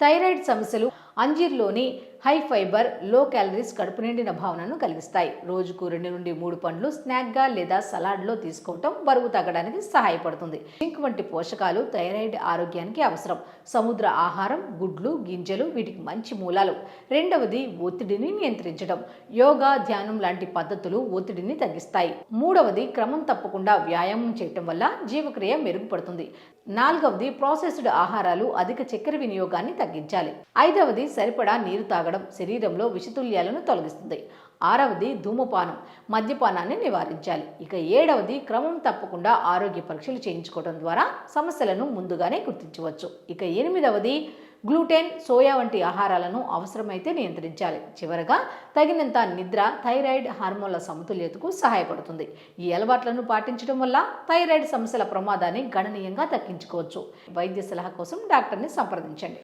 Thyroid సమస్యలు అంజీర్లోని high fibre లో calories కడుపు నిండిన భావనను కలిగిస్తాయి. రోజుకు 2 నుండి 3 పండ్లు స్నాక్గా లేదా సలాడ్లో తీసుకోవటం బరువు తగ్గడానికి సహాయపడుతుంది. జింక్ వంటి పోషకాలు థైరాయిడ్ ఆరోగ్యానికి అవసరం. సముద్ర ఆహారం, గుడ్లు, గింజలు వీటికి మంచి మూలాలు. రెండవది ఒత్తిడిని నియంత్రించడం. యోగా, ధ్యానం లాంటి పద్ధతులు ఒత్తిడిని తగ్గిస్తాయి. మూడవది క్రమం తప్పకుండా వ్యాయామం చేయటం వల్ల జీవక్రియ మెరుగుపడుతుంది. నాలుగవది ప్రాసెస్డ్ ఆహారాలు, అధిక చక్కెర వినియోగాన్ని తగ్గించాలి. ఐదవది సరిపడా నీరు తాగడం శరీరంలో విషతుల్యాలను తొలగిస్తుంది. ఆరవది ధూమపానం, మద్యపానాన్ని నివారించాలి. ఇక ఏడవది క్రమం తప్పకుండా ఆరోగ్య పరీక్షలు చేయించుకోవడం ద్వారా సమస్యలను ముందుగానే గుర్తించవచ్చు. ఇక ఎనిమిదవది గ్లూటెన్, సోయా వంటి ఆహారాలను అవసరమైతే నియంత్రించాలి. చివరగా తగినంత నిద్ర థైరాయిడ్ హార్మోన్ల సమతుల్యతకు సహాయపడుతుంది. ఈ అలవాట్లను పాటించడం వల్ల థైరాయిడ్ సమస్యల ప్రమాదాన్ని గణనీయంగా తగ్గించుకోవచ్చు. వైద్య సలహా కోసం డాక్టర్ని సంప్రదించండి.